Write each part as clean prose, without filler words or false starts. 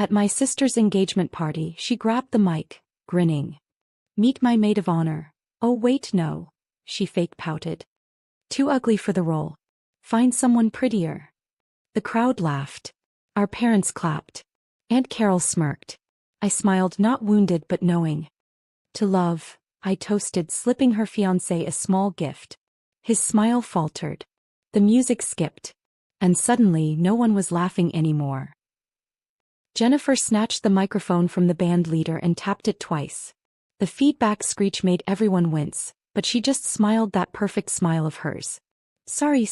At my sister's engagement party, she grabbed the mic, grinning. Meet my maid of honor. Oh wait, no. She fake pouted. Too ugly for the role. Find someone prettier. The crowd laughed. Our parents clapped. Aunt Carol smirked. I smiled, not wounded but knowing. To love, I toasted, slipping her fiancé a small gift. His smile faltered. The music skipped. And suddenly no one was laughing anymore. Jennifer snatched the microphone from the band leader and tapped it twice. The feedback screech made everyone wince, but she just smiled that perfect smile of hers. Sorry,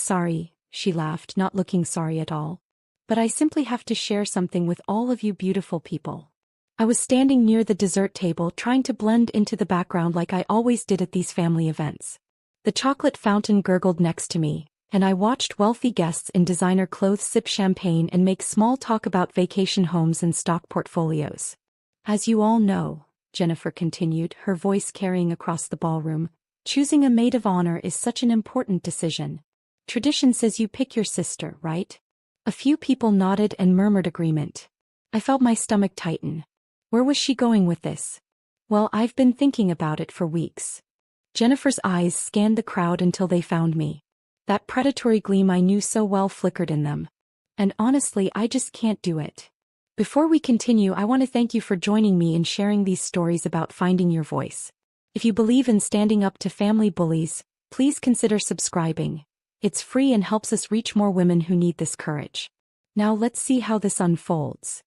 she laughed, not looking sorry at all. But I simply have to share something with all of you beautiful people. I was standing near the dessert table trying to blend into the background like I always did at these family events. The chocolate fountain gurgled next to me, and I watched wealthy guests in designer clothes sip champagne and make small talk about vacation homes and stock portfolios. As you all know, Jennifer continued, her voice carrying across the ballroom, choosing a maid of honor is such an important decision. Tradition says you pick your sister, right? A few people nodded and murmured agreement. I felt my stomach tighten. Where was she going with this? Well, I've been thinking about it for weeks. Jennifer's eyes scanned the crowd until they found me. That predatory gleam I knew so well flickered in them. And honestly, I just can't do it. Before we continue, I want to thank you for joining me in sharing these stories about finding your voice. If you believe in standing up to family bullies, please consider subscribing. It's free and helps us reach more women who need this courage. Now let's see how this unfolds.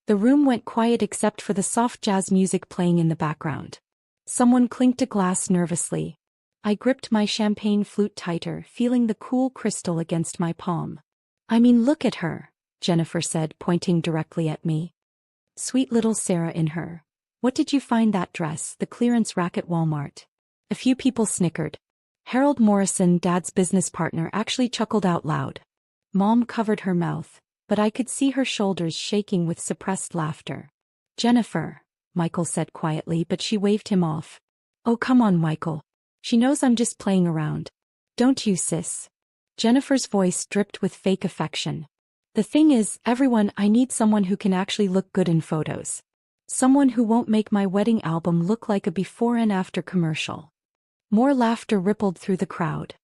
The room went quiet except for the soft jazz music playing in the background. Someone clinked a glass nervously. I gripped my champagne flute tighter, feeling the cool crystal against my palm. I mean, look at her, Jennifer said, pointing directly at me. Sweet little Sarah in her. What did you find that dress, the clearance rack at Walmart? A few people snickered. Harold Morrison, Dad's business partner, actually chuckled out loud. Mom covered her mouth, but I could see her shoulders shaking with suppressed laughter. Jennifer, Michael said quietly, but she waved him off. Oh, come on, Michael. She knows I'm just playing around. Don't you, sis? Jennifer's voice dripped with fake affection. The thing is, everyone, I need someone who can actually look good in photos. Someone who won't make my wedding album look like a before and after commercial. More laughter rippled through the crowd.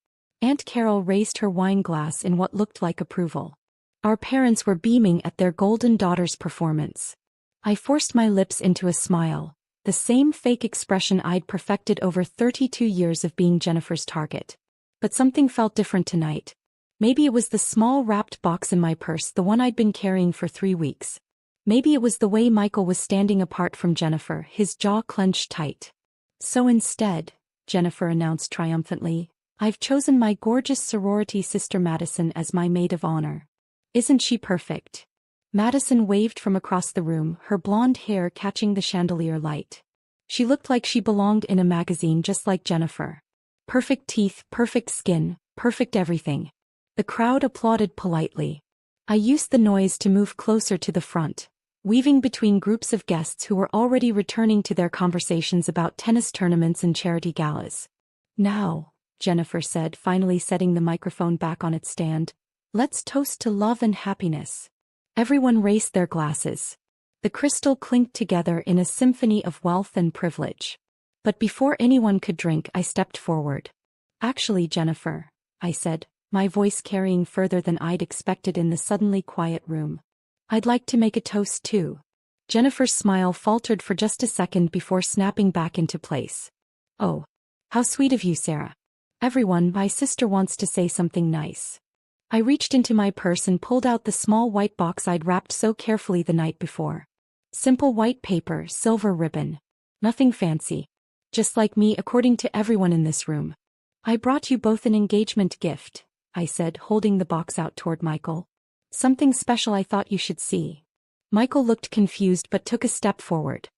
Aunt Carol raised her wine glass in what looked like approval. Our parents were beaming at their golden daughter's performance. I forced my lips into a smile, the same fake expression I'd perfected over 32 years of being Jennifer's target. But something felt different tonight. Maybe it was the small wrapped box in my purse, the one I'd been carrying for 3 weeks. Maybe it was the way Michael was standing apart from Jennifer, his jaw clenched tight. So instead, Jennifer announced triumphantly, I've chosen my gorgeous sorority sister Madison as my maid of honor. Isn't she perfect? Madison waved from across the room, her blonde hair catching the chandelier light. She looked like she belonged in a magazine just like Jennifer. Perfect teeth, perfect skin, perfect everything. The crowd applauded politely. I used the noise to move closer to the front, weaving between groups of guests who were already returning to their conversations about tennis tournaments and charity galas. Now, Jennifer said, finally setting the microphone back on its stand, let's toast to love and happiness. Everyone raised their glasses. The crystal clinked together in a symphony of wealth and privilege. But before anyone could drink, I stepped forward. Actually, Jennifer, I said, my voice carrying further than I'd expected in the suddenly quiet room. I'd like to make a toast too. Jennifer's smile faltered for just a second before snapping back into place. Oh, how sweet of you, Sarah. Everyone, my sister wants to say something nice. I reached into my purse and pulled out the small white box I'd wrapped so carefully the night before. Simple white paper, silver ribbon. Nothing fancy. Just like me, according to everyone in this room. I brought you both an engagement gift, I said, holding the box out toward Michael. Something special I thought you should see. Michael looked confused but took a step forward.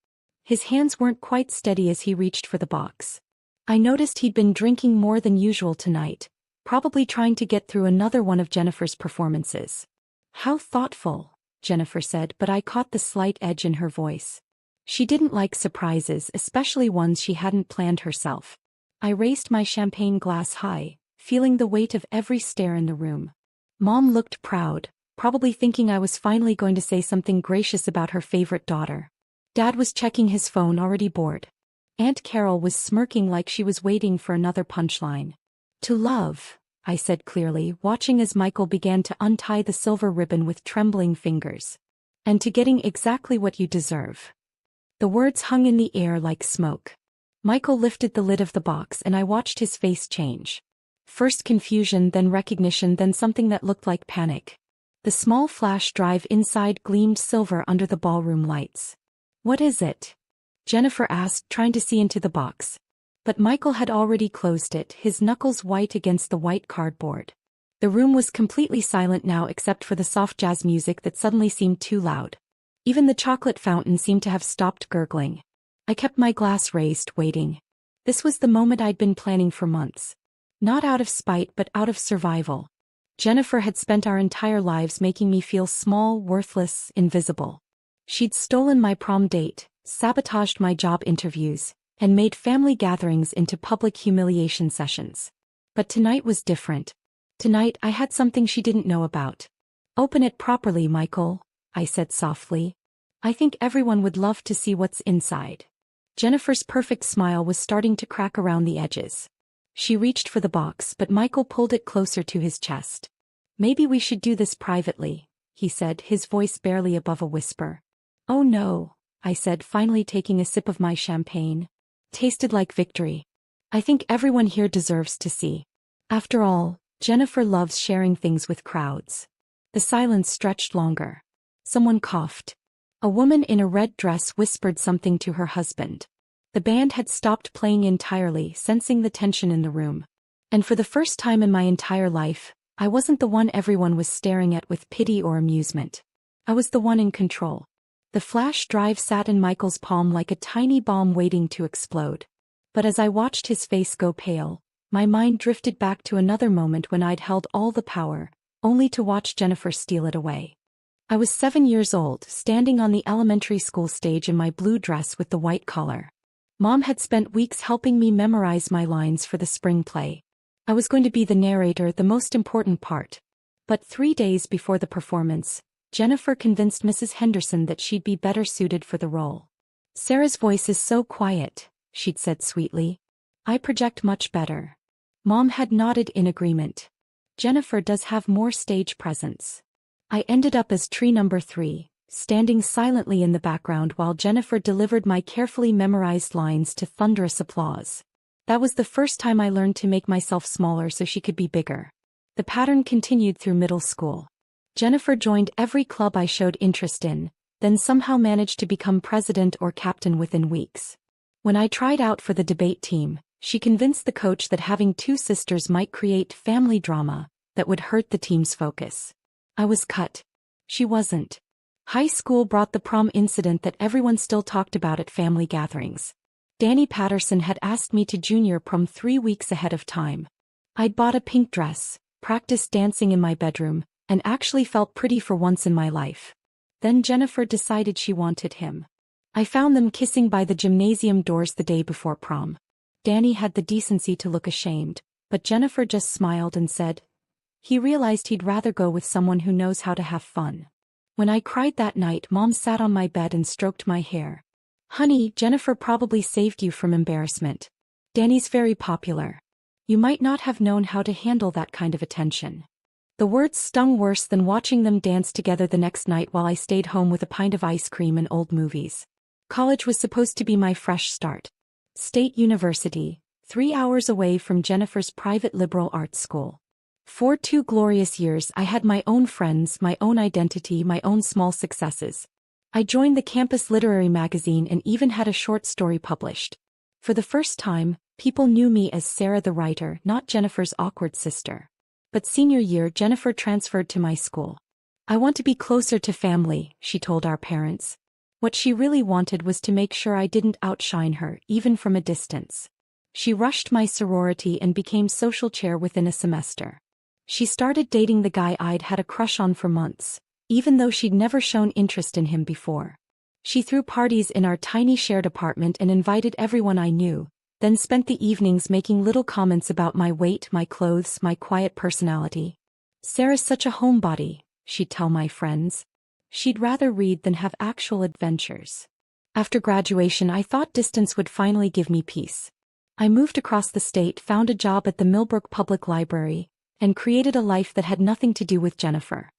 His hands weren't quite steady as he reached for the box. I noticed he'd been drinking more than usual tonight, probably trying to get through another one of Jennifer's performances. How thoughtful, Jennifer said, but I caught the slight edge in her voice. She didn't like surprises, especially ones she hadn't planned herself. I raised my champagne glass high, feeling the weight of every stare in the room. Mom looked proud, probably thinking I was finally going to say something gracious about her favorite daughter. Dad was checking his phone, already bored. Aunt Carol was smirking like she was waiting for another punchline. To love, I said clearly, watching as Michael began to untie the silver ribbon with trembling fingers. And to getting exactly what you deserve. The words hung in the air like smoke. Michael lifted the lid of the box and I watched his face change. First confusion, then recognition, then something that looked like panic. The small flash drive inside gleamed silver under the ballroom lights. What is it? Jennifer asked, trying to see into the box. But Michael had already closed it, his knuckles white against the white cardboard. The room was completely silent now except for the soft jazz music that suddenly seemed too loud. Even the chocolate fountain seemed to have stopped gurgling. I kept my glass raised, waiting. This was the moment I'd been planning for months. Not out of spite but out of survival. Jennifer had spent our entire lives making me feel small, worthless, invisible. She'd stolen my prom date, sabotaged my job interviews, and made family gatherings into public humiliation sessions. But tonight was different. Tonight I had something she didn't know about. Open it properly, Michael, I said softly. I think everyone would love to see what's inside. Jennifer's perfect smile was starting to crack around the edges. She reached for the box, but Michael pulled it closer to his chest. Maybe we should do this privately, he said, his voice barely above a whisper. Oh no, I said, finally taking a sip of my champagne. Tasted like victory. I think everyone here deserves to see. After all, Jennifer loves sharing things with crowds. The silence stretched longer. Someone coughed. A woman in a red dress whispered something to her husband. The band had stopped playing entirely, sensing the tension in the room. And for the first time in my entire life, I wasn't the one everyone was staring at with pity or amusement. I was the one in control. The flash drive sat in Michael's palm like a tiny bomb waiting to explode. But as I watched his face go pale, my mind drifted back to another moment when I'd held all the power, only to watch Jennifer steal it away. I was 7 years old, standing on the elementary school stage in my blue dress with the white collar. Mom had spent weeks helping me memorize my lines for the spring play. I was going to be the narrator, the most important part. But 3 days before the performance, Jennifer convinced Mrs. Henderson that she'd be better suited for the role. Sarah's voice is so quiet, she'd said sweetly. I project much better. Mom had nodded in agreement. Jennifer does have more stage presence. I ended up as tree number 3, standing silently in the background while Jennifer delivered my carefully memorized lines to thunderous applause. That was the first time I learned to make myself smaller so she could be bigger. The pattern continued through middle school. Jennifer joined every club I showed interest in, then somehow managed to become president or captain within weeks. When I tried out for the debate team, she convinced the coach that having 2 sisters might create family drama that would hurt the team's focus. I was cut. She wasn't. High school brought the prom incident that everyone still talked about at family gatherings. Danny Patterson had asked me to junior prom 3 weeks ahead of time. I'd bought a pink dress, practiced dancing in my bedroom, and actually felt pretty for once in my life. Then Jennifer decided she wanted him. I found them kissing by the gymnasium doors the day before prom. Danny had the decency to look ashamed, but Jennifer just smiled and said, he realized he'd rather go with someone who knows how to have fun. When I cried that night, Mom sat on my bed and stroked my hair. Honey, Jennifer probably saved you from embarrassment. Danny's very popular. You might not have known how to handle that kind of attention. The words stung worse than watching them dance together the next night while I stayed home with a pint of ice cream and old movies. College was supposed to be my fresh start. State University, 3 hours away from Jennifer's private liberal arts school. For 2 glorious years I had my own friends, my own identity, my own small successes. I joined the campus literary magazine and even had a short story published. For the first time, people knew me as Sarah the writer, not Jennifer's awkward sister. But senior year, Jennifer transferred to my school. I want to be closer to family, she told our parents. What she really wanted was to make sure I didn't outshine her, even from a distance. She rushed my sorority and became social chair within a semester. She started dating the guy I'd had a crush on for months, even though she'd never shown interest in him before. She threw parties in our tiny shared apartment and invited everyone I knew, then spent the evenings making little comments about my weight, my clothes, my quiet personality. Sarah's such a homebody, she'd tell my friends. She'd rather read than have actual adventures. After graduation, I thought distance would finally give me peace. I moved across the state, found a job at the Millbrook Public Library, and created a life that had nothing to do with Jennifer.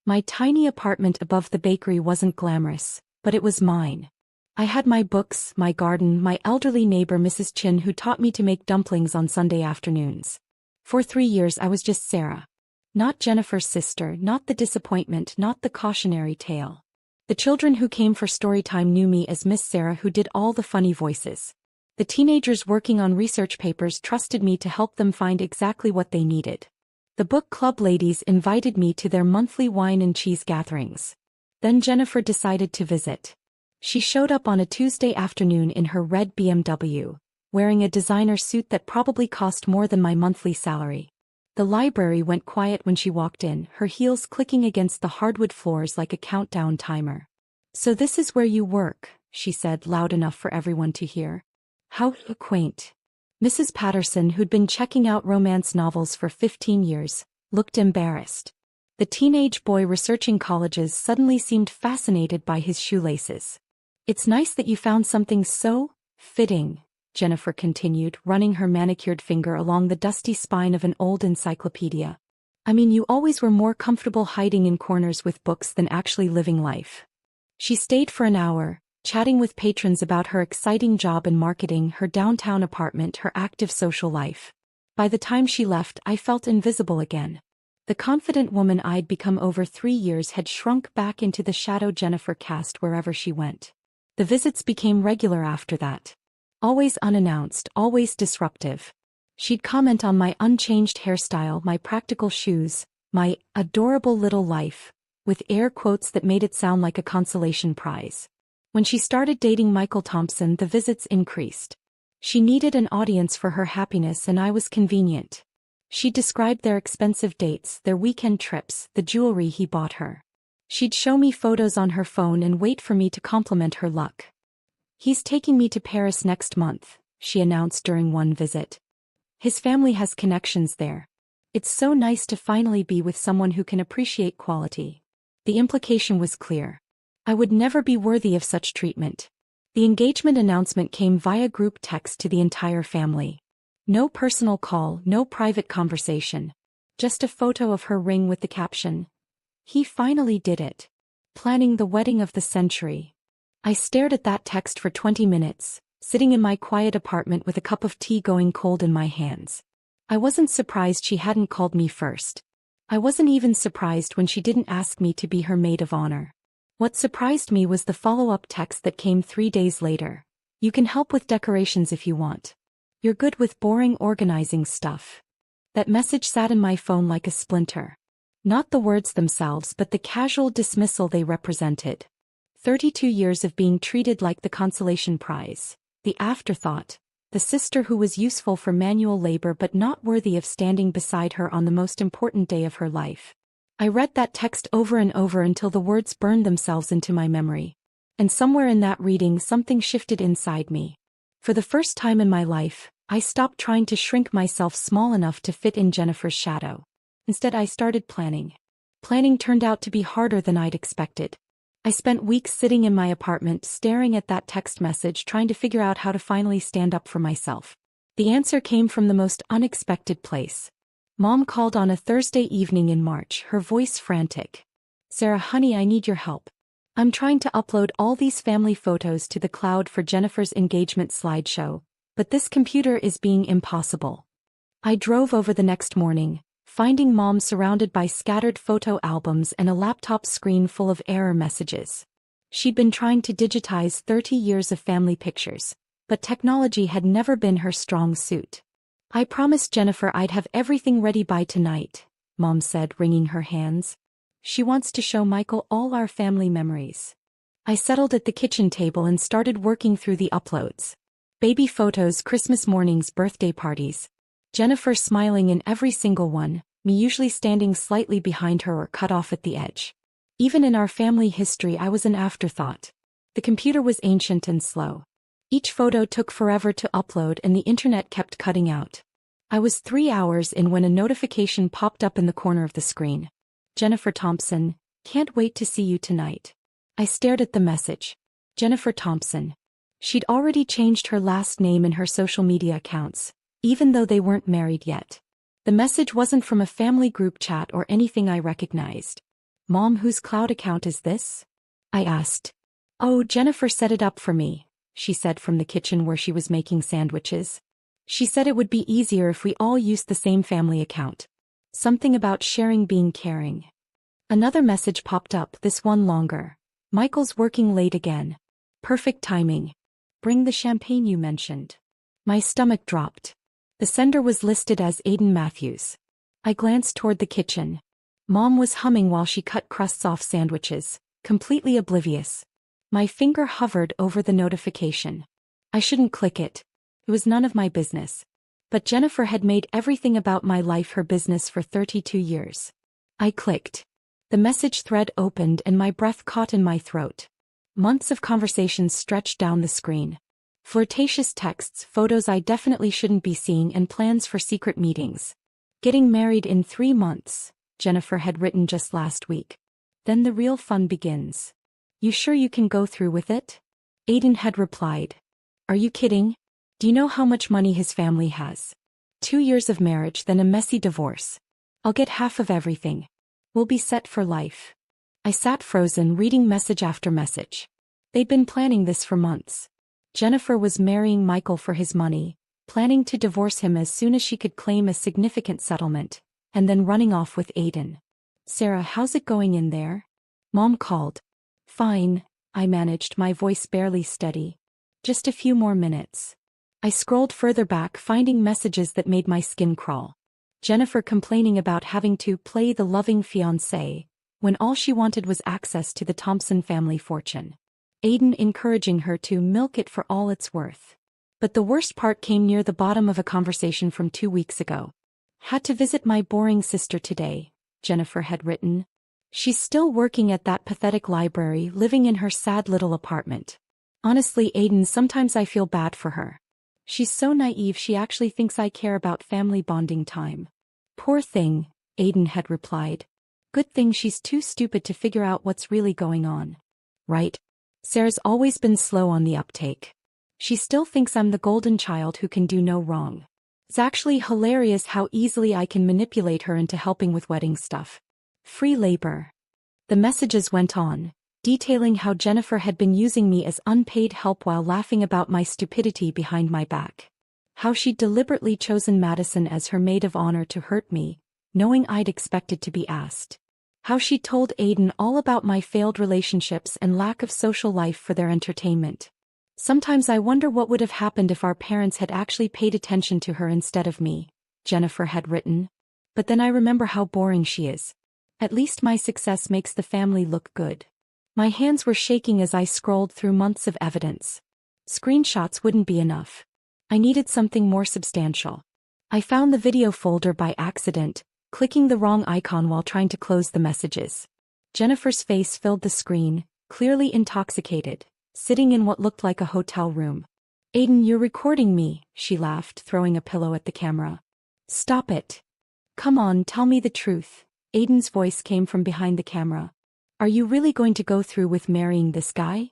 My tiny apartment above the bakery wasn't glamorous, but it was mine. I had my books, my garden, my elderly neighbor Mrs. Chin, who taught me to make dumplings on Sunday afternoons. For 3 years I was just Sarah. Not Jennifer's sister, not the disappointment, not the cautionary tale. The children who came for story time knew me as Miss Sarah, who did all the funny voices. The teenagers working on research papers trusted me to help them find exactly what they needed. The book club ladies invited me to their monthly wine and cheese gatherings. Then Jennifer decided to visit. She showed up on a Tuesday afternoon in her red BMW, wearing a designer suit that probably cost more than my monthly salary. The library went quiet when she walked in, her heels clicking against the hardwood floors like a countdown timer. "So this is where you work," she said, loud enough for everyone to hear. How quaint. Mrs. Patterson, who'd been checking out romance novels for 15 years, looked embarrassed. The teenage boy researching colleges suddenly seemed fascinated by his shoelaces. "It's nice that you found something so fitting," Jennifer continued, running her manicured finger along the dusty spine of an old encyclopedia. "I mean, you always were more comfortable hiding in corners with books than actually living life." She stayed for an hour, chatting with patrons about her exciting job in marketing, her downtown apartment, her active social life. By the time she left, I felt invisible again. The confident woman I'd become over 3 years had shrunk back into the shadow Jennifer cast wherever she went. The visits became regular after that. Always unannounced, always disruptive. She'd comment on my unchanged hairstyle, my practical shoes, my adorable little life, with air quotes that made it sound like a consolation prize. When she started dating Michael Thompson, the visits increased. She needed an audience for her happiness, and I was convenient. She described their expensive dates, their weekend trips, the jewelry he bought her. She'd show me photos on her phone and wait for me to compliment her luck. "He's taking me to Paris next month," she announced during one visit. "His family has connections there. It's so nice to finally be with someone who can appreciate quality." The implication was clear. I would never be worthy of such treatment. The engagement announcement came via group text to the entire family. No personal call, no private conversation. Just a photo of her ring with the caption, "He finally did it. Planning the wedding of the century." I stared at that text for 20 minutes, sitting in my quiet apartment with a cup of tea going cold in my hands. I wasn't surprised she hadn't called me first. I wasn't even surprised when she didn't ask me to be her maid of honor. What surprised me was the follow-up text that came 3 days later. "You can help with decorations if you want. You're good with boring organizing stuff." That message sat in my phone like a splinter. Not the words themselves, but the casual dismissal they represented. 32 years of being treated like the consolation prize, the afterthought, the sister who was useful for manual labor but not worthy of standing beside her on the most important day of her life. I read that text over and over until the words burned themselves into my memory. And somewhere in that reading, something shifted inside me. For the first time in my life, I stopped trying to shrink myself small enough to fit in Jennifer's shadow. Instead, I started planning. Planning turned out to be harder than I'd expected. I spent weeks sitting in my apartment staring at that text message, trying to figure out how to finally stand up for myself. The answer came from the most unexpected place. Mom called on a Thursday evening in March, her voice frantic. "Sarah, honey, I need your help. I'm trying to upload all these family photos to the cloud for Jennifer's engagement slideshow, but this computer is being impossible." I drove over the next morning, finding Mom surrounded by scattered photo albums and a laptop screen full of error messages. She'd been trying to digitize 30 years of family pictures, but technology had never been her strong suit. "I promised Jennifer I'd have everything ready by tonight," Mom said, wringing her hands. "She wants to show Michael all our family memories." I settled at the kitchen table and started working through the uploads. Baby photos, Christmas mornings, birthday parties. Jennifer smiling in every single one, me usually standing slightly behind her or cut off at the edge. Even in our family history, I was an afterthought. The computer was ancient and slow. Each photo took forever to upload and the internet kept cutting out. I was 3 hours in when a notification popped up in the corner of the screen. Jennifer Thompson, can't wait to see you tonight. I stared at the message. Jennifer Thompson. She'd already changed her last name in her social media accounts, even though they weren't married yet. The message wasn't from a family group chat or anything I recognized. Mom, whose cloud account is this? I asked. Oh, Jennifer set it up for me, she said from the kitchen where she was making sandwiches. She said it would be easier if we all used the same family account. Something about sharing being caring. Another message popped up, this one longer. Michael's working late again. Perfect timing. Bring the champagne you mentioned. My stomach dropped. The sender was listed as Aiden Matthews. I glanced toward the kitchen. Mom was humming while she cut crusts off sandwiches, completely oblivious. My finger hovered over the notification. I shouldn't click it. It was none of my business. But Jennifer had made everything about my life her business for 32 years. I clicked. The message thread opened and my breath caught in my throat. Months of conversations stretched down the screen. Flirtatious texts, photos I definitely shouldn't be seeing, and plans for secret meetings. Getting married in 3 months, Jennifer had written just last week. Then the real fun begins. You sure you can go through with it? Aiden had replied. Are you kidding? Do you know how much money his family has? 2 years of marriage, then a messy divorce. I'll get half of everything. We'll be set for life. I sat frozen, reading message after message. They'd been planning this for months. Jennifer was marrying Michael for his money, planning to divorce him as soon as she could claim a significant settlement, and then running off with Aiden. Sarah, how's it going in there? Mom called. Fine, I managed, my voice barely steady. Just a few more minutes. I scrolled further back, finding messages that made my skin crawl. Jennifer complaining about having to play the loving fiancé, when all she wanted was access to the Thompson family fortune. Aiden encouraging her to milk it for all it's worth. But the worst part came near the bottom of a conversation from 2 weeks ago. Had to visit my boring sister today, Jennifer had written. She's still working at that pathetic library, living in her sad little apartment. Honestly, Aiden, sometimes I feel bad for her. She's so naive, she actually thinks I care about family bonding time. Poor thing, Aiden had replied. Good thing she's too stupid to figure out what's really going on. Right? Sarah's always been slow on the uptake. She still thinks I'm the golden child who can do no wrong. It's actually hilarious how easily I can manipulate her into helping with wedding stuff. Free labor. The messages went on, detailing how Jennifer had been using me as unpaid help while laughing about my stupidity behind my back. How she'd deliberately chosen Madison as her maid of honor to hurt me, knowing I'd expected to be asked. How she told Aiden all about my failed relationships and lack of social life for their entertainment. Sometimes I wonder what would have happened if our parents had actually paid attention to her instead of me, Jennifer had written. But then I remember how boring she is. At least my success makes the family look good. My hands were shaking as I scrolled through months of evidence. Screenshots wouldn't be enough. I needed something more substantial. I found the video folder by accident, clicking the wrong icon while trying to close the messages. Jennifer's face filled the screen, clearly intoxicated, sitting in what looked like a hotel room. Aiden, you're recording me, she laughed, throwing a pillow at the camera. Stop it. Come on, tell me the truth. Aiden's voice came from behind the camera. Are you really going to go through with marrying this guy?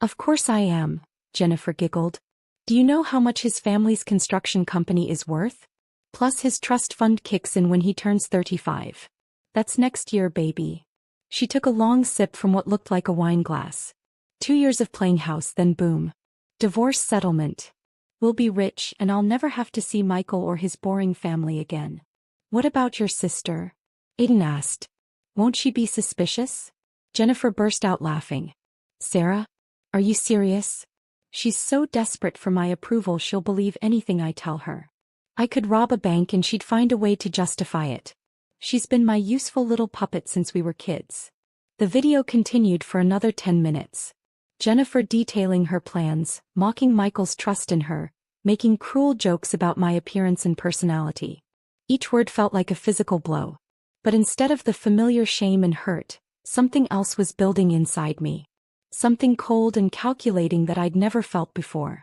Of course I am, Jennifer giggled. Do you know how much his family's construction company is worth? Plus his trust fund kicks in when he turns 35. That's next year, baby. She took a long sip from what looked like a wine glass. 2 years of playing house, then boom. Divorce settlement. We'll be rich and I'll never have to see Michael or his boring family again. What about your sister? Aiden asked. Won't she be suspicious? Jennifer burst out laughing. Sarah? Are you serious? She's so desperate for my approval she'll believe anything I tell her. I could rob a bank and she'd find a way to justify it. She's been my useful little puppet since we were kids. The video continued for another 10 minutes. Jennifer detailing her plans, mocking Michael's trust in her, making cruel jokes about my appearance and personality. Each word felt like a physical blow. But instead of the familiar shame and hurt, something else was building inside me. Something cold and calculating that I'd never felt before.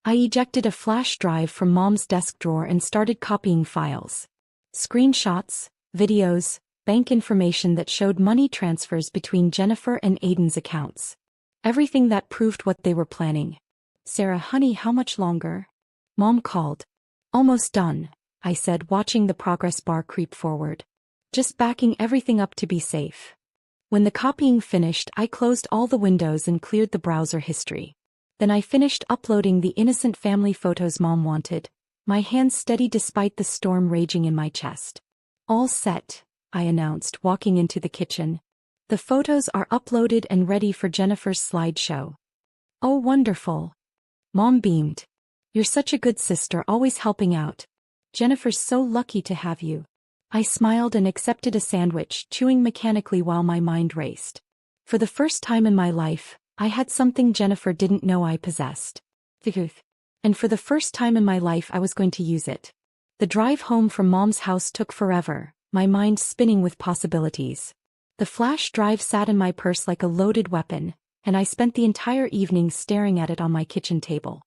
I ejected a flash drive from Mom's desk drawer and started copying files. Screenshots, videos, bank information that showed money transfers between Jennifer and Aiden's accounts. Everything that proved what they were planning. "Sarah, honey, how much longer?" Mom called. "Almost done," I said, watching the progress bar creep forward. "Just backing everything up to be safe." When the copying finished, I closed all the windows and cleared the browser history. Then I finished uploading the innocent family photos Mom wanted, my hands steady despite the storm raging in my chest. "All set," I announced, walking into the kitchen. "The photos are uploaded and ready for Jennifer's slideshow." "Oh, wonderful." Mom beamed. "You're such a good sister, always helping out. Jennifer's so lucky to have you." I smiled and accepted a sandwich, chewing mechanically while my mind raced. For the first time in my life, I had something Jennifer didn't know I possessed. And for the first time in my life I was going to use it. The drive home from Mom's house took forever, my mind spinning with possibilities. The flash drive sat in my purse like a loaded weapon, and I spent the entire evening staring at it on my kitchen table.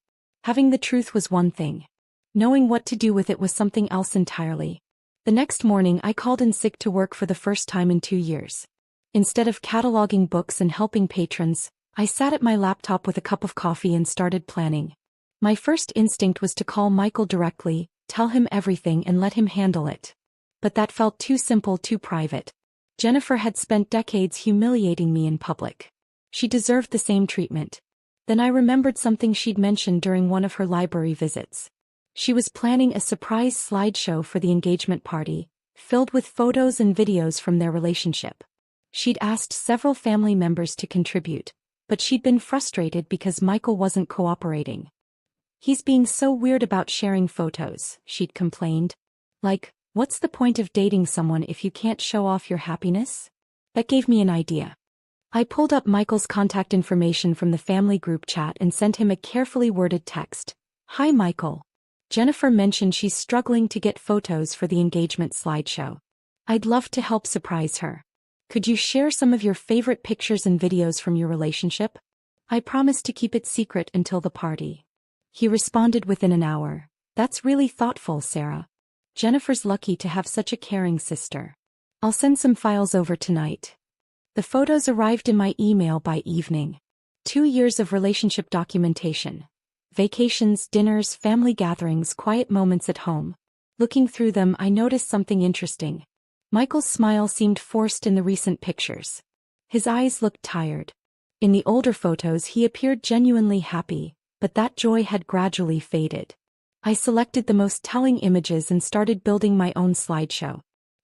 Having the truth was one thing. Knowing what to do with it was something else entirely. The next morning I called in sick to work for the first time in 2 years. Instead of cataloging books and helping patrons, I sat at my laptop with a cup of coffee and started planning. My first instinct was to call Michael directly, tell him everything and let him handle it. But that felt too simple, too private. Jennifer had spent decades humiliating me in public. She deserved the same treatment. Then I remembered something she'd mentioned during one of her library visits. She was planning a surprise slideshow for the engagement party, filled with photos and videos from their relationship. She'd asked several family members to contribute, but she'd been frustrated because Michael wasn't cooperating. "He's being so weird about sharing photos," she'd complained. "Like, what's the point of dating someone if you can't show off your happiness?" That gave me an idea. I pulled up Michael's contact information from the family group chat and sent him a carefully worded text. "Hi Michael. Jennifer mentioned she's struggling to get photos for the engagement slideshow. I'd love to help surprise her. Could you share some of your favorite pictures and videos from your relationship? I promise to keep it secret until the party." He responded within an hour. "That's really thoughtful, Sarah. Jennifer's lucky to have such a caring sister. I'll send some files over tonight." The photos arrived in my email by evening. 2 years of relationship documentation. Vacations, dinners, family gatherings, quiet moments at home. Looking through them, I noticed something interesting. Michael's smile seemed forced in the recent pictures. His eyes looked tired. In the older photos he appeared genuinely happy, but that joy had gradually faded. I selected the most telling images and started building my own slideshow.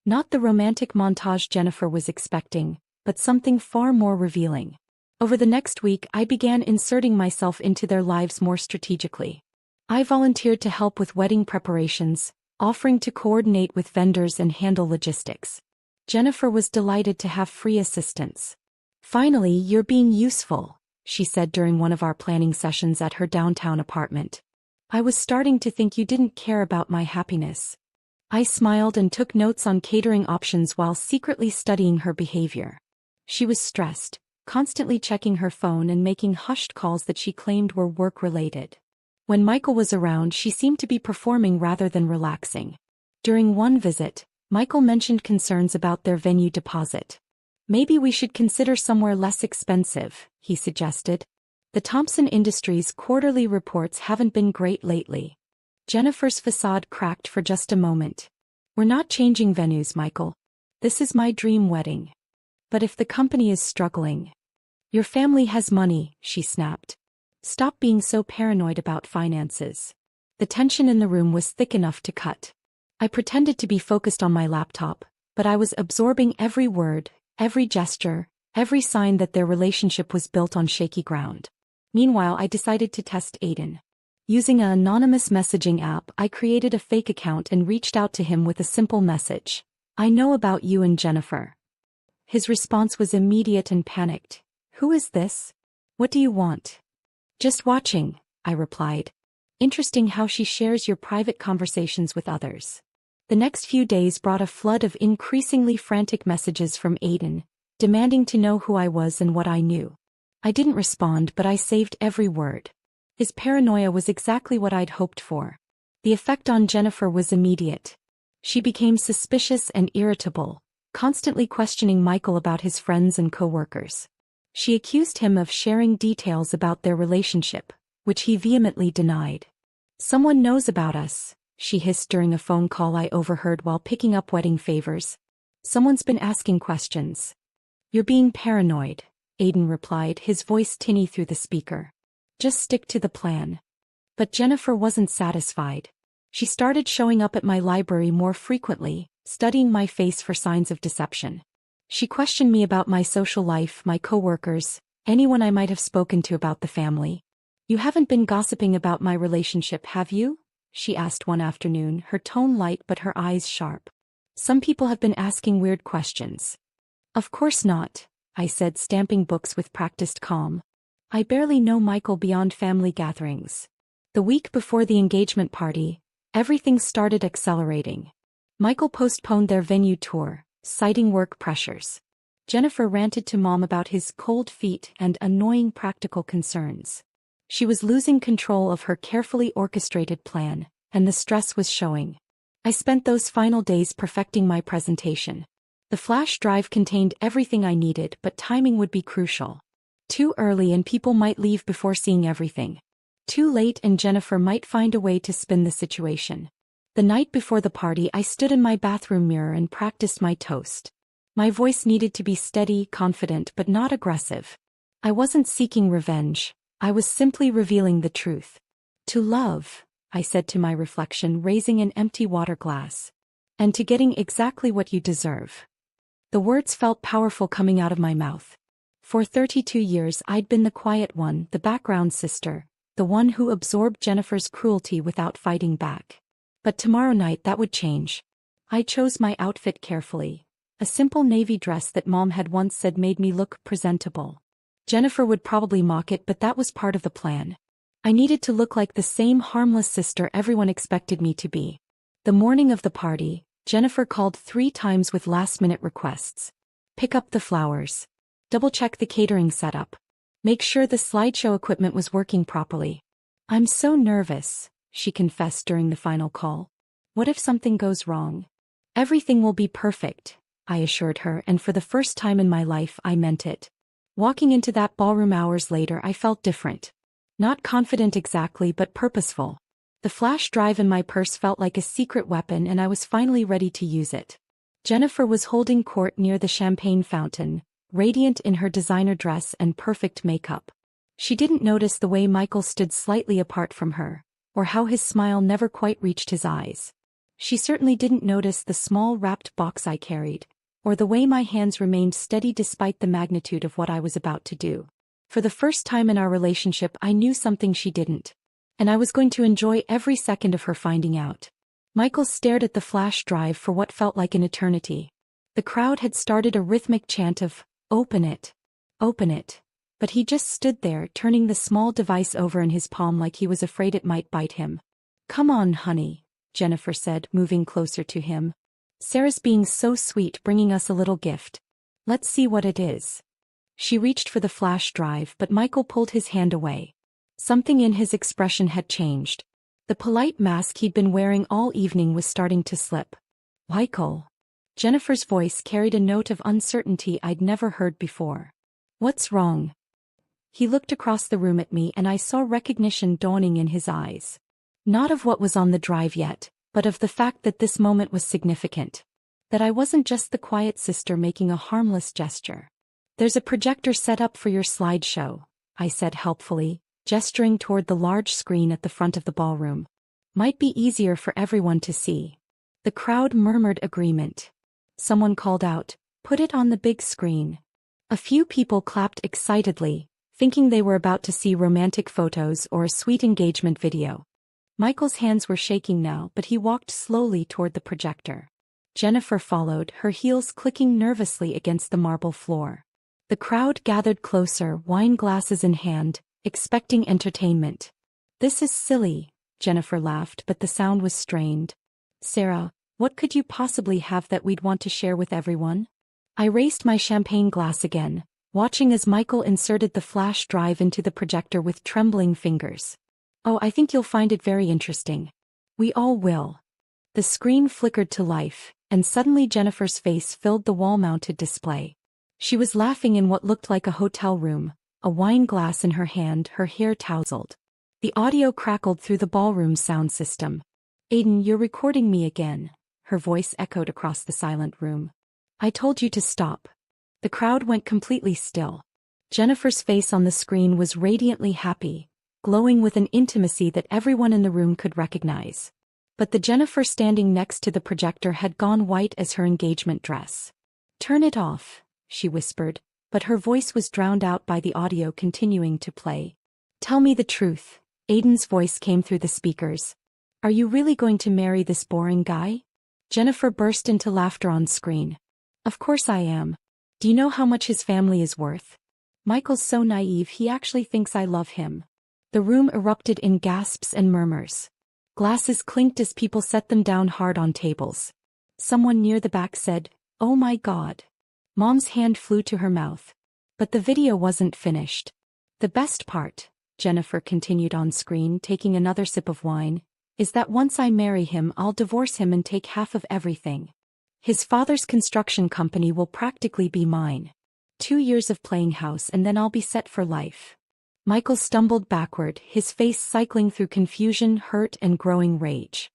Not the romantic montage Jennifer was expecting, but something far more revealing. Over the next week I began inserting myself into their lives more strategically. I volunteered to help with wedding preparations, offering to coordinate with vendors and handle logistics. Jennifer was delighted to have free assistance. "Finally, you're being useful," she said during one of our planning sessions at her downtown apartment. "I was starting to think you didn't care about my happiness." I smiled and took notes on catering options while secretly studying her behavior. She was stressed, constantly checking her phone and making hushed calls that she claimed were work-related. When Michael was around, she seemed to be performing rather than relaxing. During one visit, Michael mentioned concerns about their venue deposit. "Maybe we should consider somewhere less expensive," he suggested. "The Thompson Industries quarterly reports haven't been great lately." Jennifer's facade cracked for just a moment. "We're not changing venues, Michael. This is my dream wedding." "But if the company is struggling..." "Your family has money," she snapped. "Stop being so paranoid about finances." The tension in the room was thick enough to cut. I pretended to be focused on my laptop, but I was absorbing every word, every gesture, every sign that their relationship was built on shaky ground. Meanwhile, I decided to test Aiden. Using an anonymous messaging app, I created a fake account and reached out to him with a simple message. "I know about you and Jennifer." His response was immediate and panicked. "Who is this? What do you want?" "Just watching," I replied. "Interesting how she shares your private conversations with others." The next few days brought a flood of increasingly frantic messages from Aiden, demanding to know who I was and what I knew. I didn't respond, but I saved every word. His paranoia was exactly what I'd hoped for. The effect on Jennifer was immediate. She became suspicious and irritable, constantly questioning Michael about his friends and coworkers. She accused him of sharing details about their relationship, which he vehemently denied. "Someone knows about us," she hissed during a phone call I overheard while picking up wedding favors. "Someone's been asking questions." "You're being paranoid," Aiden replied, his voice tinny through the speaker. "Just stick to the plan." But Jennifer wasn't satisfied. She started showing up at my library more frequently, studying my face for signs of deception. She questioned me about my social life, my coworkers, anyone I might have spoken to about the family. "You haven't been gossiping about my relationship, have you?" she asked one afternoon, her tone light but her eyes sharp. "Some people have been asking weird questions." "Of course not," I said, stamping books with practiced calm. "I barely know Michael beyond family gatherings." The week before the engagement party, everything started accelerating. Michael postponed their venue tour, citing work pressures. Jennifer ranted to Mom about his cold feet and annoying practical concerns. She was losing control of her carefully orchestrated plan, and the stress was showing. I spent those final days perfecting my presentation. The flash drive contained everything I needed, but timing would be crucial. Too early and people might leave before seeing everything. Too late and Jennifer might find a way to spin the situation. The night before the party, I stood in my bathroom mirror and practiced my toast. My voice needed to be steady, confident, but not aggressive. I wasn't seeking revenge. I was simply revealing the truth. "To love," I said to my reflection, raising an empty water glass. "And to getting exactly what you deserve." The words felt powerful coming out of my mouth. For 32 years I'd been the quiet one, the background sister, the one who absorbed Jennifer's cruelty without fighting back. But tomorrow night that would change. I chose my outfit carefully. A simple navy dress that Mom had once said made me look presentable. Jennifer would probably mock it, but that was part of the plan. I needed to look like the same harmless sister everyone expected me to be. The morning of the party, Jennifer called 3 times with last-minute requests. "Pick up the flowers. Double-check the catering setup. Make sure the slideshow equipment was working properly." "I'm so nervous," she confessed during the final call. "What if something goes wrong?" "Everything will be perfect," I assured her, and for the first time in my life I meant it. Walking into that ballroom hours later, I felt different. Not confident exactly, but purposeful. The flash drive in my purse felt like a secret weapon, and I was finally ready to use it. Jennifer was holding court near the champagne fountain, radiant in her designer dress and perfect makeup. She didn't notice the way Michael stood slightly apart from her, or how his smile never quite reached his eyes. She certainly didn't notice the small wrapped box I carried, or the way my hands remained steady despite the magnitude of what I was about to do. For the first time in our relationship, I knew something she didn't. And I was going to enjoy every second of her finding out. Michael stared at the flash drive for what felt like an eternity. The crowd had started a rhythmic chant of, "Open it. Open it." But he just stood there, turning the small device over in his palm like he was afraid it might bite him. "Come on, honey," Jennifer said, moving closer to him. "Sarah's being so sweet, bringing us a little gift. Let's see what it is." She reached for the flash drive, but Michael pulled his hand away. Something in his expression had changed. The polite mask he'd been wearing all evening was starting to slip. "Michael." Jennifer's voice carried a note of uncertainty I'd never heard before. "What's wrong?" He looked across the room at me, and I saw recognition dawning in his eyes. Not of what was on the drive yet, but of the fact that this moment was significant. That I wasn't just the quiet sister making a harmless gesture. "There's a projector set up for your slideshow," I said helpfully, gesturing toward the large screen at the front of the ballroom. "Might be easier for everyone to see." The crowd murmured agreement. Someone called out, "Put it on the big screen." A few people clapped excitedly, thinking they were about to see romantic photos or a sweet engagement video. Michael's hands were shaking now, but he walked slowly toward the projector. Jennifer followed, her heels clicking nervously against the marble floor. The crowd gathered closer, wine glasses in hand, expecting entertainment. "This is silly," Jennifer laughed, but the sound was strained. "Sarah, what could you possibly have that we'd want to share with everyone?" I raised my champagne glass again, watching as Michael inserted the flash drive into the projector with trembling fingers. "Oh, I think you'll find it very interesting." "We all will." The screen flickered to life, and suddenly Jennifer's face filled the wall-mounted display. She was laughing in what looked like a hotel room, a wine glass in her hand, her hair tousled. The audio crackled through the ballroom sound system. "Aiden, you're recording me again," her voice echoed across the silent room. "I told you to stop." The crowd went completely still. Jennifer's face on the screen was radiantly happy, glowing with an intimacy that everyone in the room could recognize. But the Jennifer standing next to the projector had gone white as her engagement dress. "Turn it off," she whispered, but her voice was drowned out by the audio continuing to play. "Tell me the truth." Aiden's voice came through the speakers. "Are you really going to marry this boring guy?" Jennifer burst into laughter on screen. "Of course I am. Do you know how much his family is worth? Michael's so naive, he actually thinks I love him." The room erupted in gasps and murmurs. Glasses clinked as people set them down hard on tables. Someone near the back said, "Oh my God." Mom's hand flew to her mouth. But the video wasn't finished. "The best part," Jennifer continued on screen, taking another sip of wine, "is that once I marry him, I'll divorce him and take half of everything. His father's construction company will practically be mine. 2 years of playing house and then I'll be set for life." Michael stumbled backward, his face cycling through confusion, hurt, and growing rage.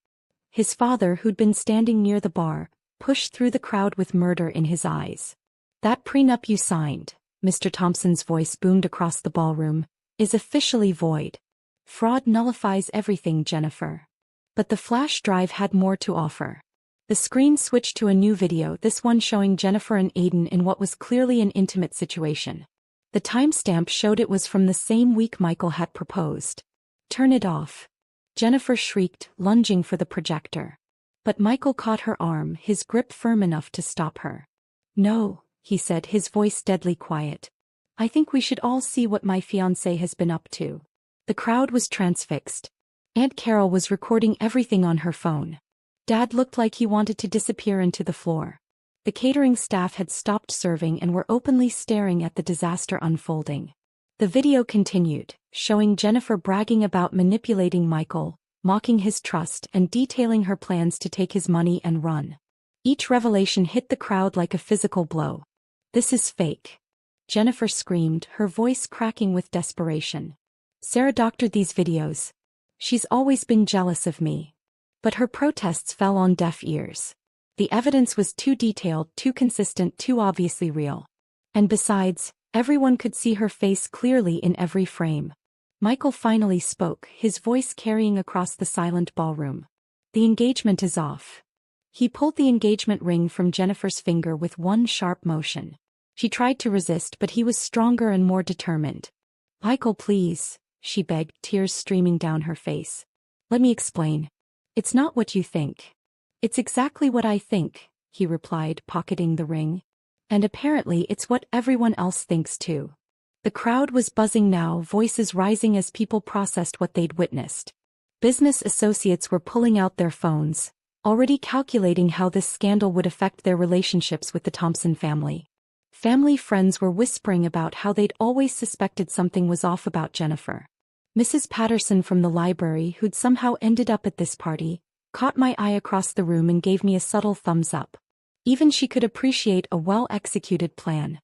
His father, who'd been standing near the bar, pushed through the crowd with murder in his eyes. "That prenup you signed," Mr. Thompson's voice boomed across the ballroom, "is officially void. Fraud nullifies everything, Jennifer." But the flash drive had more to offer. The screen switched to a new video, this one showing Jennifer and Aiden in what was clearly an intimate situation. The timestamp showed it was from the same week Michael had proposed. "Turn it off," Jennifer shrieked, lunging for the projector. But Michael caught her arm, his grip firm enough to stop her. "No," he said, his voice deadly quiet. "I think we should all see what my fiancé has been up to." The crowd was transfixed. Aunt Carol was recording everything on her phone. Dad looked like he wanted to disappear into the floor. The catering staff had stopped serving and were openly staring at the disaster unfolding. The video continued, showing Jennifer bragging about manipulating Michael, mocking his trust, and detailing her plans to take his money and run. Each revelation hit the crowd like a physical blow. "This is fake," Jennifer screamed, her voice cracking with desperation. "Sarah doctored these videos. She's always been jealous of me." But her protests fell on deaf ears. The evidence was too detailed, too consistent, too obviously real. And besides, everyone could see her face clearly in every frame. Michael finally spoke, his voice carrying across the silent ballroom. "The engagement is off." He pulled the engagement ring from Jennifer's finger with one sharp motion. She tried to resist, but he was stronger and more determined. "Michael, please," she begged, tears streaming down her face. "Let me explain. It's not what you think." "It's exactly what I think," he replied, pocketing the ring. "And apparently it's what everyone else thinks too." The crowd was buzzing now, voices rising as people processed what they'd witnessed. Business associates were pulling out their phones, already calculating how this scandal would affect their relationships with the Thompson family. Family friends were whispering about how they'd always suspected something was off about Jennifer. Mrs. Patterson from the library, who'd somehow ended up at this party, caught my eye across the room and gave me a subtle thumbs up. Even she could appreciate a well-executed plan.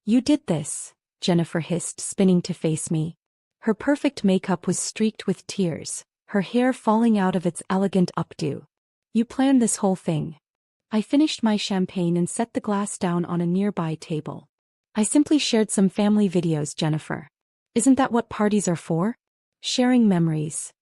"You did this," Jennifer hissed, spinning to face me. Her perfect makeup was streaked with tears, her hair falling out of its elegant updo. "You planned this whole thing." I finished my champagne and set the glass down on a nearby table. "I simply shared some family videos, Jennifer. Isn't that what parties are for? Sharing memories."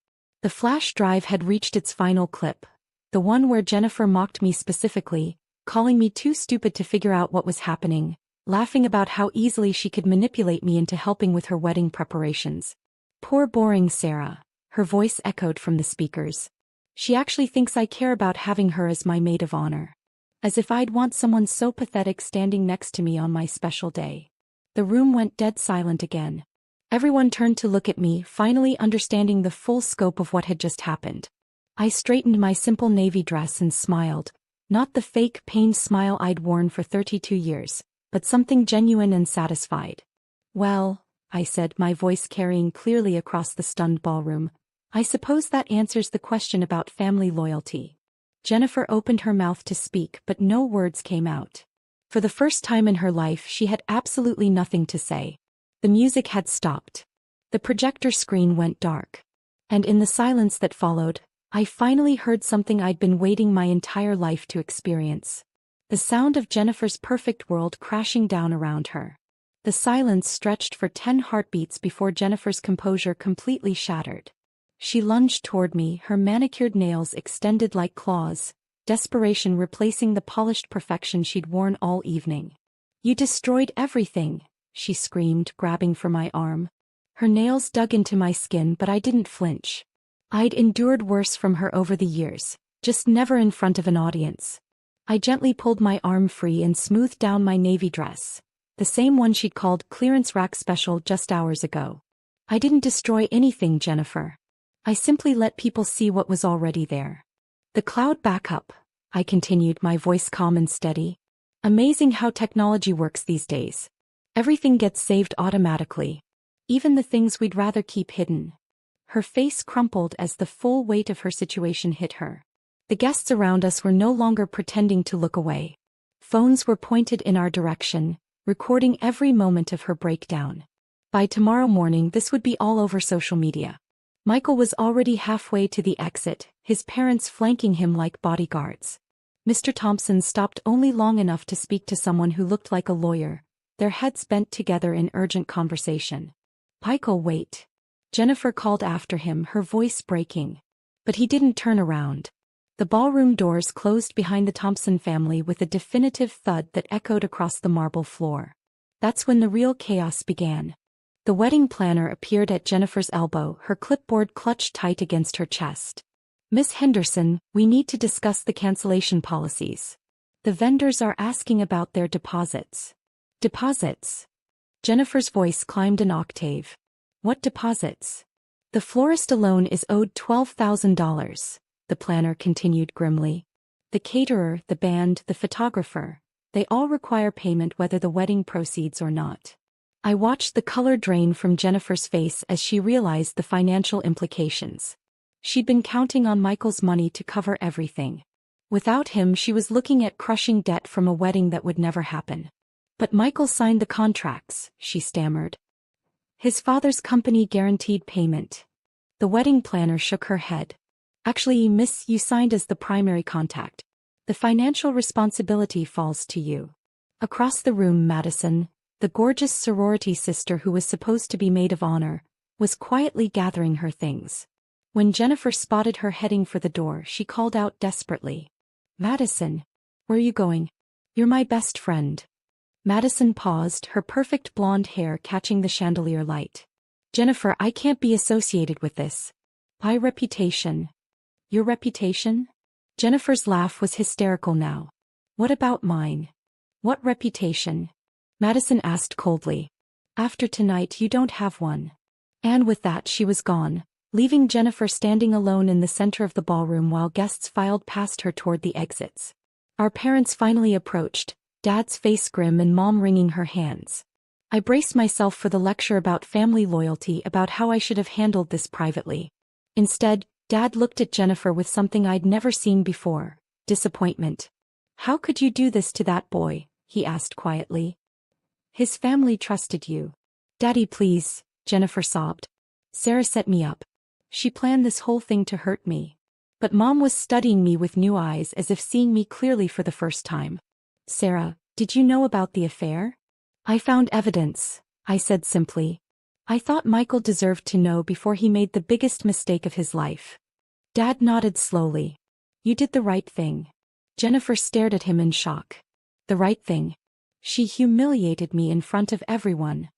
The flash drive had reached its final clip, the one where Jennifer mocked me specifically, calling me too stupid to figure out what was happening, laughing about how easily she could manipulate me into helping with her wedding preparations. "Poor boring Sarah," her voice echoed from the speakers. "She actually thinks I care about having her as my maid of honor. As if I'd want someone so pathetic standing next to me on my special day." The room went dead silent again. Everyone turned to look at me, finally understanding the full scope of what had just happened. I straightened my simple navy dress and smiled, not the fake, pained smile I'd worn for 32 years, but something genuine and satisfied. "Well," I said, my voice carrying clearly across the stunned ballroom, "I suppose that answers the question about family loyalty. Jennifer opened her mouth to speak, but no words came out. For the first time in her life, she had absolutely nothing to say. The music had stopped. The projector screen went dark. And in the silence that followed, I finally heard something I'd been waiting my entire life to experience. The sound of Jennifer's perfect world crashing down around her. The silence stretched for 10 heartbeats before Jennifer's composure completely shattered. She lunged toward me, her manicured nails extended like claws, desperation replacing the polished perfection she'd worn all evening. "You destroyed everything," she screamed, grabbing for my arm. Her nails dug into my skin, but I didn't flinch. I'd endured worse from her over the years, just never in front of an audience. I gently pulled my arm free and smoothed down my navy dress, the same one she'd called clearance rack special just hours ago. "I didn't destroy anything, Jennifer. I simply let people see what was already there." "The cloud backup," I continued, my voice calm and steady. "Amazing how technology works these days. Everything gets saved automatically. Even the things we'd rather keep hidden." Her face crumpled as the full weight of her situation hit her. The guests around us were no longer pretending to look away. Phones were pointed in our direction, recording every moment of her breakdown. By tomorrow morning, this would be all over social media. Michael was already halfway to the exit, his parents flanking him like bodyguards. Mr. Thompson stopped only long enough to speak to someone who looked like a lawyer, their heads bent together in urgent conversation. "Michael, wait." Jennifer called after him, her voice breaking. But he didn't turn around. The ballroom doors closed behind the Thompson family with a definitive thud that echoed across the marble floor. That's when the real chaos began. The wedding planner appeared at Jennifer's elbow, her clipboard clutched tight against her chest. "Miss Henderson, we need to discuss the cancellation policies. The vendors are asking about their deposits." "Deposits?" Jennifer's voice climbed an octave. "What deposits?" "The florist alone is owed $12,000, the planner continued grimly. "The caterer, the band, the photographer, they all require payment whether the wedding proceeds or not." I watched the color drain from Jennifer's face as she realized the financial implications. She'd been counting on Michael's money to cover everything. Without him, she was looking at crushing debt from a wedding that would never happen. "But Michael signed the contracts," she stammered. "His father's company guaranteed payment." The wedding planner shook her head. "Actually, miss, you signed as the primary contact. The financial responsibility falls to you." Across the room, Madison, the gorgeous sorority sister who was supposed to be maid of honor, was quietly gathering her things. When Jennifer spotted her heading for the door, she called out desperately. "Madison, where are you going? You're my best friend." Madison paused, her perfect blonde hair catching the chandelier light. "Jennifer, I can't be associated with this. My reputation." "Your reputation?" Jennifer's laugh was hysterical now. "What about mine?" "What reputation?" Madison asked coldly. "After tonight, you don't have one." And with that, she was gone, leaving Jennifer standing alone in the center of the ballroom while guests filed past her toward the exits. Our parents finally approached, Dad's face grim and Mom wringing her hands. I braced myself for the lecture about family loyalty, about how I should have handled this privately. Instead, Dad looked at Jennifer with something I'd never seen before: disappointment. "How could you do this to that boy?" he asked quietly. "His family trusted you." "Daddy, please," Jennifer sobbed. "Sarah set me up. She planned this whole thing to hurt me." But Mom was studying me with new eyes, as if seeing me clearly for the first time. "Sarah, did you know about the affair?" "I found evidence," I said simply. "I thought Michael deserved to know before he made the biggest mistake of his life." Dad nodded slowly. "You did the right thing." Jennifer stared at him in shock. "The right thing?" "She humiliated me in front of everyone."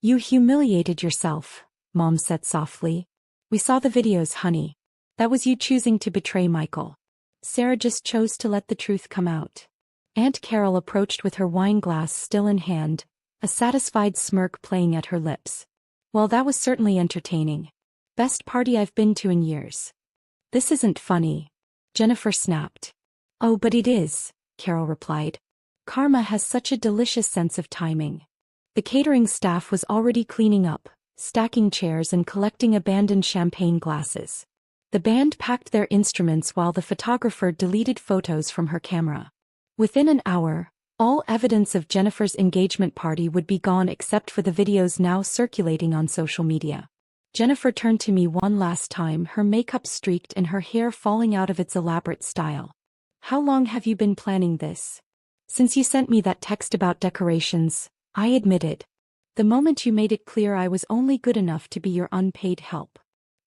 "You humiliated yourself," Mom said softly. "We saw the videos, honey. That was you choosing to betray Michael. Sarah just chose to let the truth come out." Aunt Carol approached with her wine glass still in hand, a satisfied smirk playing at her lips. "Well, that was certainly entertaining. Best party I've been to in years." "This isn't funny," Jennifer snapped. "Oh, but it is," Carol replied. "Karma has such a delicious sense of timing." The catering staff was already cleaning up, stacking chairs and collecting abandoned champagne glasses. The band packed their instruments while the photographer deleted photos from her camera. Within an hour, all evidence of Jennifer's engagement party would be gone except for the videos now circulating on social media. Jennifer turned to me one last time, her makeup streaked and her hair falling out of its elaborate style. "How long have you been planning this?" "Since you sent me that text about decorations," I admitted. "The moment you made it clear I was only good enough to be your unpaid help.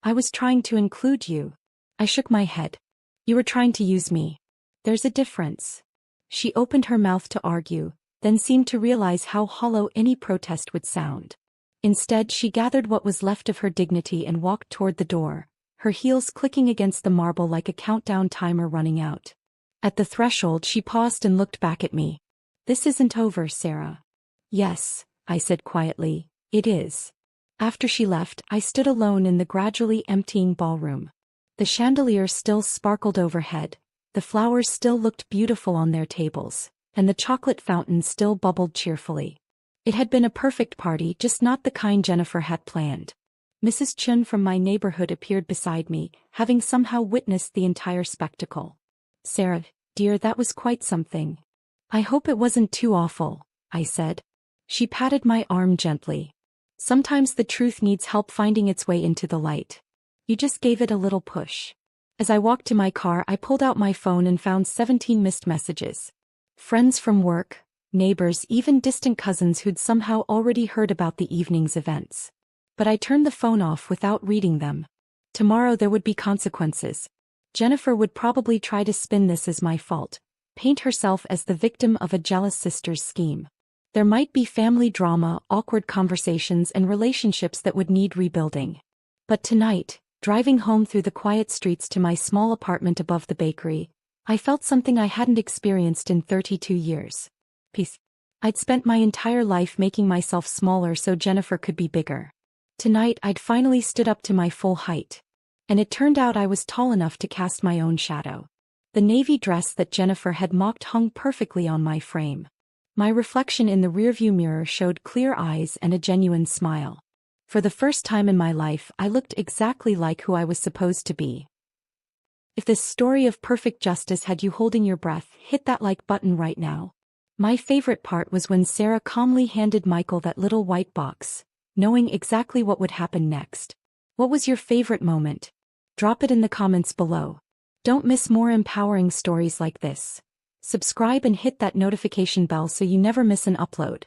I was trying to include you." I shook my head. "You were trying to use me. There's a difference." She opened her mouth to argue, then seemed to realize how hollow any protest would sound. Instead, she gathered what was left of her dignity and walked toward the door, her heels clicking against the marble like a countdown timer running out. At the threshold, she paused and looked back at me. "This isn't over, Sarah." "Yes," I said quietly, "it is." After she left, I stood alone in the gradually emptying ballroom. The chandelier still sparkled overhead, the flowers still looked beautiful on their tables, and the chocolate fountain still bubbled cheerfully. It had been a perfect party, just not the kind Jennifer had planned. Mrs. Chun from my neighborhood appeared beside me, having somehow witnessed the entire spectacle. "Sarah, dear, that was quite something." "I hope it wasn't too awful," I said. She patted my arm gently. "Sometimes the truth needs help finding its way into the light. You just gave it a little push." As I walked to my car, I pulled out my phone and found 17 missed messages. Friends from work, neighbors, even distant cousins who'd somehow already heard about the evening's events. But I turned the phone off without reading them. Tomorrow there would be consequences. Jennifer would probably try to spin this as my fault, paint herself as the victim of a jealous sister's scheme. There might be family drama, awkward conversations, and relationships that would need rebuilding. But tonight, driving home through the quiet streets to my small apartment above the bakery, I felt something I hadn't experienced in 32 years. Peace. I'd spent my entire life making myself smaller so Jennifer could be bigger. Tonight I'd finally stood up to my full height. And it turned out I was tall enough to cast my own shadow. The navy dress that Jennifer had mocked hung perfectly on my frame. My reflection in the rearview mirror showed clear eyes and a genuine smile. For the first time in my life, I looked exactly like who I was supposed to be. If this story of perfect justice had you holding your breath, hit that like button right now. My favorite part was when Sarah calmly handed Michael that little white box, knowing exactly what would happen next. What was your favorite moment? Drop it in the comments below. Don't miss more empowering stories like this. Subscribe and hit that notification bell so you never miss an upload.